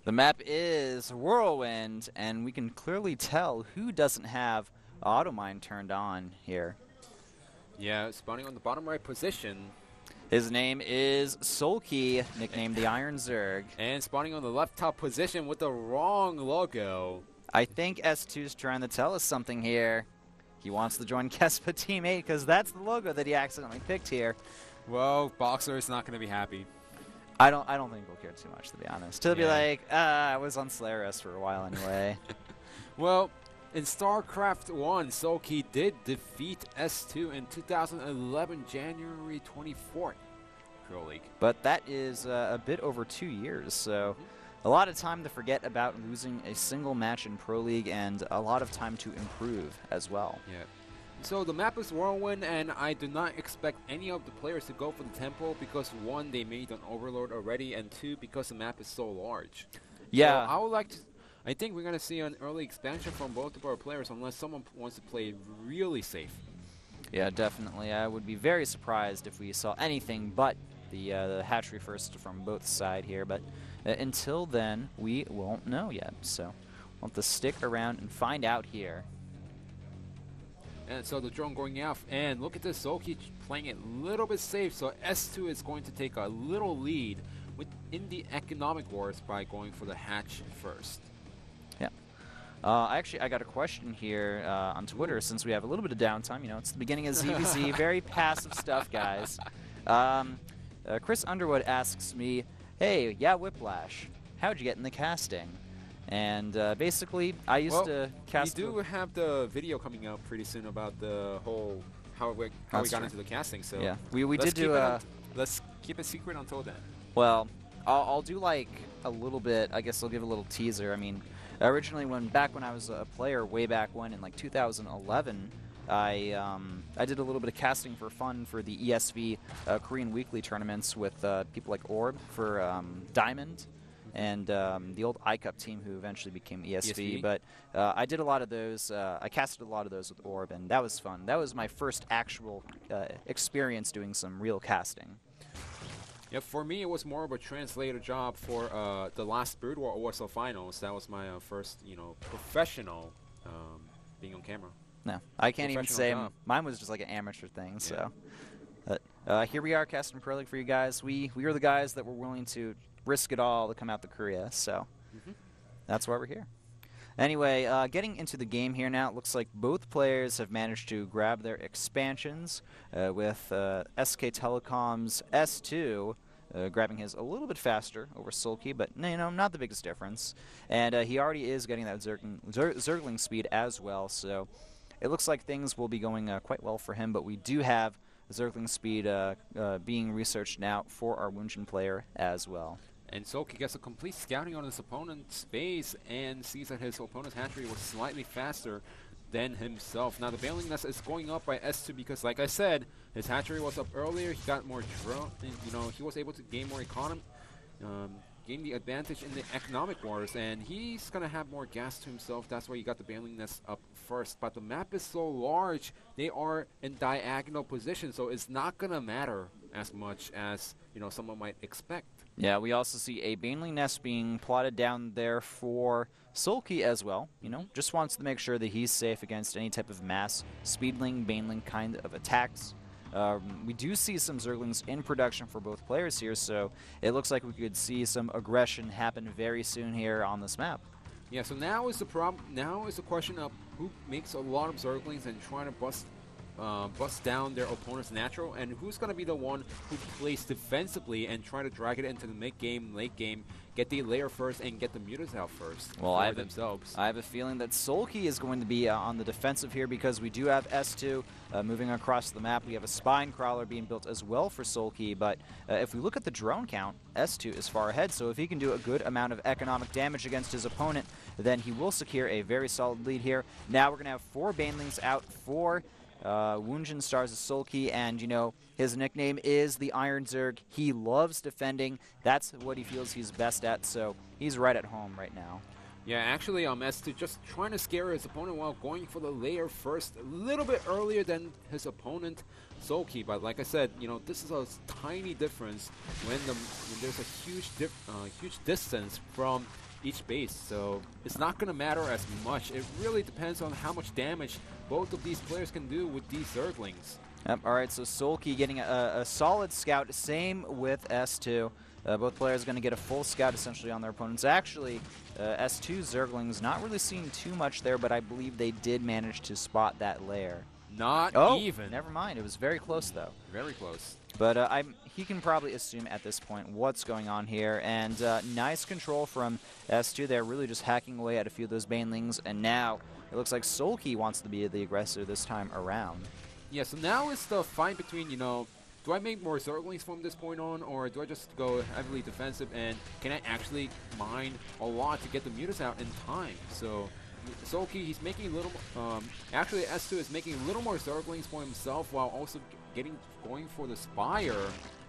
The map is Whirlwind, and we can clearly tell who doesn't have auto mine turned on here. Yeah, spawning on the bottom right position. His name is SoulKey, nicknamed the Iron Zerg. And spawning on the left top position with the wrong logo. I think S2's trying to tell us something here. He wants to join Kespa Team 8 because that's the logo that he accidentally picked here. Well, Boxer is not going to be happy. I don't think he'll care too much, to be honest. He'll be like, I was on Slayer S for a while anyway. Well, in StarCraft 1, SoulKey did defeat S2 in 2011, January 24th, Pro League. But that is a bit over 2 years, so a lot of time to forget about losing a single match in Pro League and a lot of time to improve as well. Yeah. So the map is Whirlwind, and I do not expect any of the players to go for the temple because 1, they made an overload already, and 2, because the map is so large. Yeah. So I think we're going to see an early expansion from both of our players unless someone wants to play really safe. Yeah, definitely. I would be very surprised if we saw anything but the hatchery first from both sides here, but until then, we won't know yet. So we'll have to stick around and find out here. And so the drone going off, and look at this, SoulKey playing it a little bit safe, so S2 is going to take a little lead within the economic wars by going for the hatch first. Yeah. Actually, I got a question here on Twitter since we have a little bit of downtime. You know, it's the beginning of ZVZ, very passive stuff, guys. Chris Underwood asks me, hey, yeah, Whiplash, how'd you get in the casting? And basically, I used to cast. We do have the video coming out pretty soon about the whole how we got into the casting. So yeah, we did do a. Let's keep it secret until then. Well, I'll do like a little bit. I guess I'll give a little teaser. I mean, originally back when I was a player, way back when in like 2011. I did a little bit of casting for fun for the ESV Korean Weekly tournaments with people like Orb for Diamond. And the old iCup team who eventually became ESV. But I did a lot of those. I casted a lot of those with Orb, and that was fun. That was my first actual experience doing some real casting. Yeah, for me, it was more of a translator job for the last Brood War OSL Finals. That was my first, professional being on camera. No, I can't even say mine was just like an amateur thing. Yeah. So here we are casting Pro League for you guys. We are the guys that were willing to risk it all to come out to Korea, so that's why we're here. Anyway, getting into the game here now, it looks like both players have managed to grab their expansions with SK Telecom's S2 grabbing his a little bit faster over SoulKey, but not the biggest difference. And he already is getting that Zergling speed as well, so it looks like things will be going quite well for him, but we do have Zergling speed being researched now for our Woongjin player as well. And SoulKey gets a complete scouting on his opponent's base and sees that his opponent's hatchery was slightly faster than himself. Now the bailing nest is going up by S2 because, like I said, his hatchery was up earlier. He got more drone. He was able to gain more economy, gain the advantage in the economic wars, and he's gonna have more gas to himself. That's why he got the bailing nest up first. But the map is so large; they are in diagonal position, so it's not gonna matter as much as someone might expect. Yeah, we also see a Baneling nest being plotted down there for SoulKey as well. Just wants to make sure that he's safe against any type of mass Speedling, Baneling kind of attacks. We do see some Zerglings in production for both players here, so it looks like we could see some aggression happen very soon here on this map. Yeah, so now is the problem. Now is the question of who makes a lot of Zerglings and trying to bust down their opponent's natural, and who's going to be the one who plays defensively and try to drag it into the mid-game, late-game, get the layer first, and get the mutas out first for themselves. I have a feeling that SoulKey is going to be on the defensive here because we do have S2 moving across the map. We have a Spine Crawler being built as well for SoulKey, but if we look at the drone count, S2 is far ahead, so if he can do a good amount of economic damage against his opponent, then he will secure a very solid lead here. Now we're going to have 4 Banelings out for Woongjin stars as SoulKey, and his nickname is the Iron Zerg. He loves defending. That's what he feels he's best at, so he's right at home right now. Yeah, actually, S2 just trying to scare his opponent while going for the layer first, a little bit earlier than his opponent, SoulKey. But like I said, this is a tiny difference when there's a huge distance from each base, so it's not going to matter as much. It really depends on how much damage both of these players can do with these Zerglings. Yep, all right, so SoulKey getting a solid scout. Same with S2. Both players going to get a full scout essentially on their opponents. Actually, S2 Zerglings not really seeing too much there, but I believe they did manage to spot that lair. Not even. Never mind. It was very close, though. Very close. But he can probably assume at this point what's going on here. And nice control from S2 there, really just hacking away at a few of those banelings. And now it looks like SoulKey wants to be the aggressor this time around. Yeah, so now it's the fight between, you know, do I make more Zerglings from this point on, or do I just go heavily defensive, and can I actually mine a lot to get the mutas out in time? So SoulKey, he's making a little, actually S2 is making a little more Zerglings for himself while also going for the Spire,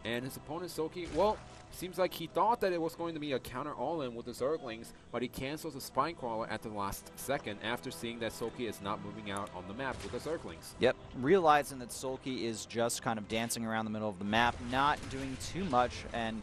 and his opponent SoulKey, well, seems like he thought that it was going to be a counter all-in with the Zerglings, but he cancels the Spine Crawler at the last second after seeing that SoulKey is not moving out on the map with the Zerglings. Yep, realizing that SoulKey is just kind of dancing around the middle of the map, not doing too much, and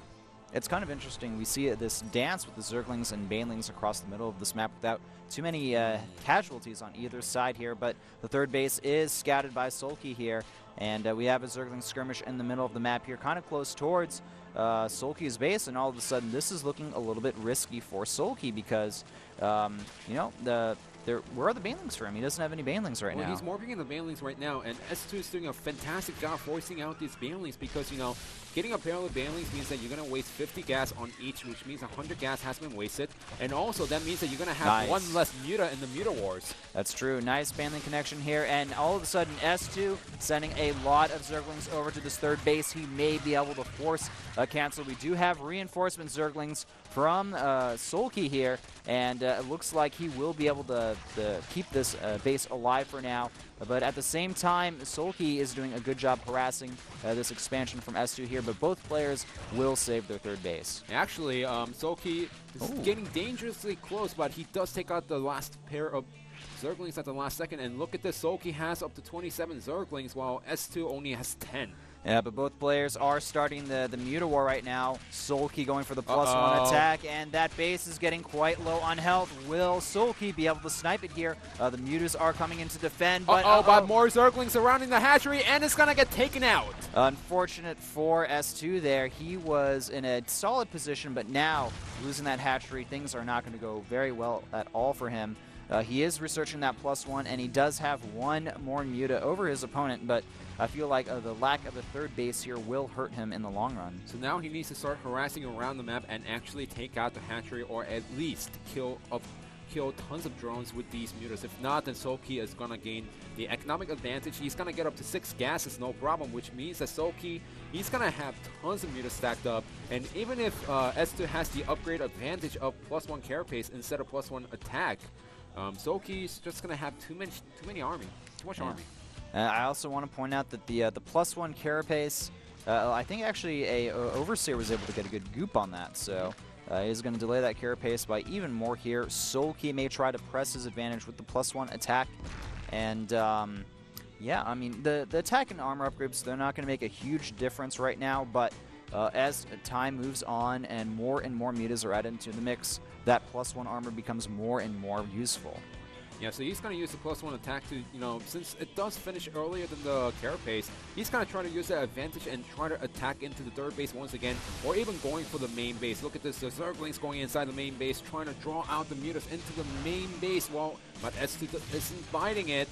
it's kind of interesting. We see this dance with the Zerglings and banelings across the middle of this map without too many casualties on either side here, but the third base is scouted by SoulKey here, and we have a Zergling skirmish in the middle of the map here, kind of close towards SoulKey's base, and all of a sudden this is looking a little bit risky for SoulKey because, you know, where are the banelings for him? He doesn't have any banelings right now. He's morphing in the banelings right now, and S2 is doing a fantastic job forcing out these banelings because, you know, getting a pair of banelings means that you're going to waste 50 gas on each, which means 100 gas has been wasted, and also that means that you're going to have one less muta in the muta wars. That's true. Nice baneling connection here, and all of a sudden S2 sending a lot of Zerglings over to this third base. He may be able to force a cancel. We do have reinforcement Zerglings from SoulKey here, and it looks like he will be able to keep this base alive for now. But at the same time, SoulKey is doing a good job harassing this expansion from S2 here, but both players will save their third base. Actually, SoulKey is getting dangerously close, but he does take out the last pair of Zerglings at the last second, and look at this, SoulKey has up to 27 Zerglings, while S2 only has 10. Yeah, but both players are starting the Muta War right now. SoulKey going for the +1 attack, and that base is getting quite low on health. Will SoulKey be able to snipe it here? The Mutas are coming in to defend, but but more Zerglings surrounding the hatchery, and it's gonna get taken out. Unfortunate for S2 there. He was in a solid position, but now losing that hatchery, things are not going to go very well at all for him. He is researching that +1, and he does have one more Muta over his opponent, but I feel like the lack of a third base here will hurt him in the long run. So now he needs to start harassing around the map and actually take out the hatchery, or at least kill tons of drones with these mutas. If not, then SoulKey is going to gain the economic advantage. He's going to get up to 6 gases, no problem, which means that SoulKey, he's going to have tons of mutas stacked up. And even if S2 has the upgrade advantage of +1 carapace instead of +1 attack, SoulKey's just going to have too much army. I also want to point out that the +1 carapace, I think actually a Overseer was able to get a good goop on that, so he's going to delay that carapace by even more here. SoulKey may try to press his advantage with the +1 attack, and yeah, I mean the attack and armor upgrades, they're not going to make a huge difference right now, but as time moves on and more mutas are added into the mix, that +1 armor becomes more and more useful. Yeah, so he's going to use the +1 attack to, you know, since it does finish earlier than the carapace, he's going to try to use that advantage and try to attack into the third base once again, or even going for the main base. Look at this, the Zerglings going inside the main base, trying to draw out the mutas into the main base, but S2 isn't biting it.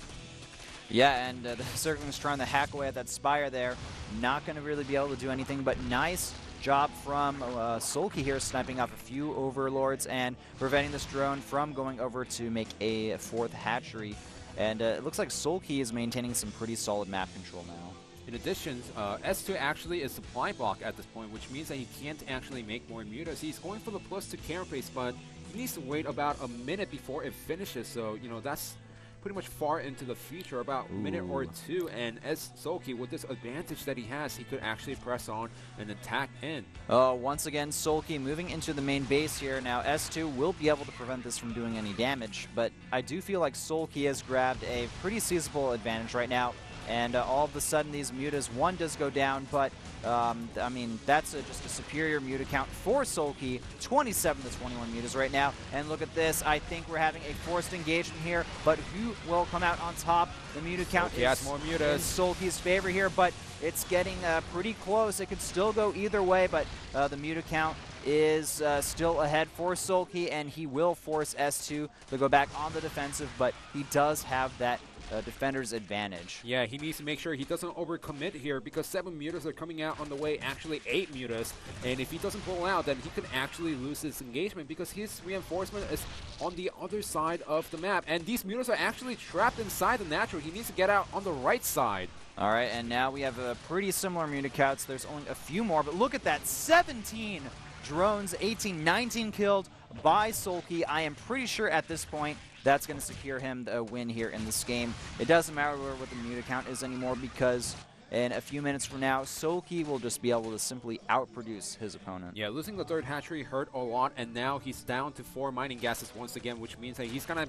Yeah, and the Zerglings trying to hack away at that Spire there, not going to really be able to do anything, but nice job from SoulKey here, sniping off a few Overlords and preventing this drone from going over to make a 4th hatchery. And it looks like SoulKey is maintaining some pretty solid map control now. In addition, S2 actually is supply block at this point, which means that he can't actually make more mutas. He's going for the +2 carapace, but he needs to wait about a minute before it finishes, so, you know, that's pretty much far into the future, about a minute or two, and as SoulKey, with this advantage that he has, he could actually press on and attack in. Once again, SoulKey moving into the main base here. Now S2 will be able to prevent this from doing any damage, but I do feel like SoulKey has grabbed a pretty seizable advantage right now, And all of a sudden, these mutas, one does go down, but I mean, that's just a superior muta count for SoulKey. 27 to 21 mutas right now. And look at this. I think we're having a forced engagement here, but who will come out on top? The muta count is more in mutas. SoulKey's favor here, but it's getting pretty close. It could still go either way, but the muta count is still ahead for SoulKey, and he will force S2 to go back on the defensive, but he does have that defender's advantage. Yeah, he needs to make sure he doesn't overcommit here because 7 mutas are coming out on the way, actually 8 mutas, and if he doesn't pull out, then he could actually lose his engagement because his reinforcement is on the other side of the map, and these mutas are actually trapped inside the natural. He needs to get out on the right side. All right, and now we have a pretty similar muta counts. There's only a few more, but look at that, 17 drones, 18, 19 killed by SoulKey. I am pretty sure at this point that's going to secure him a win here in this game. It doesn't matter what the muta count is anymore because in a few minutes from now, SoulKey will just be able to simply outproduce his opponent. Yeah, losing the third hatchery hurt a lot, and now he's down to 4 mining gases once again, which means that he's gonna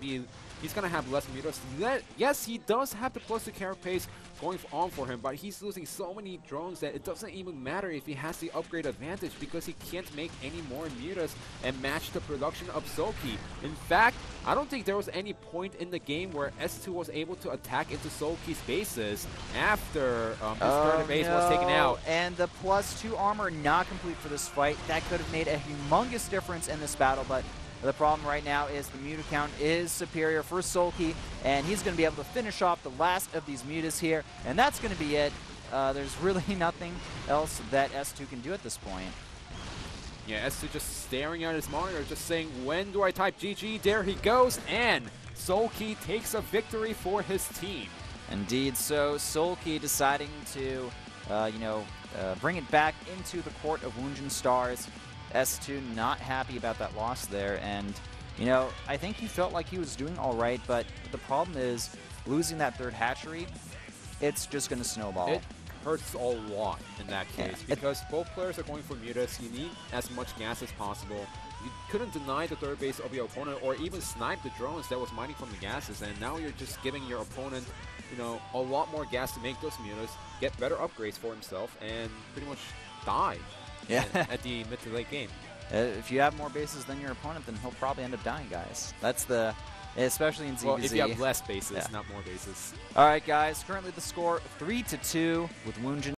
have less mutas. Yes, he does have the +2 carry pace going on for him, but he's losing so many drones that it doesn't even matter if he has the upgrade advantage because he can't make any more mutas and match the production of SoulKey. In fact, I don't think there was any point in the game where S2 was able to attack into SoulKey's bases after his third base was taken out. And the +2 armor not complete for this fight. That could have made a humongous difference in this battle, but the problem right now is the muta count is superior for SoulKey, and he's going to be able to finish off the last of these mutas here, and that's going to be it. There's really nothing else that S2 can do at this point. Yeah, S2 just staring at his monitor, just saying, when do I type GG? There he goes, and SoulKey takes a victory for his team. Indeed, so SoulKey deciding to, bring it back into the court of Woongjin stars. S2 not happy about that loss there, and, I think he felt like he was doing all right, but the problem is losing that third hatchery, it's just going to snowball. It hurts a lot in that case because both players are going for mutas. You need as much gas as possible. You couldn't deny the third base of your opponent or even snipe the drones that was mining from the gases, and now you're just giving your opponent a lot more gas to make those mutas, get better upgrades for himself, and pretty much die at the mid to late game. If you have more bases than your opponent, then he'll probably end up dying, guys. That's especially in ZVZ. Well, if you have less bases, not more bases. All right, guys. Currently the score 3-2 with Woongjin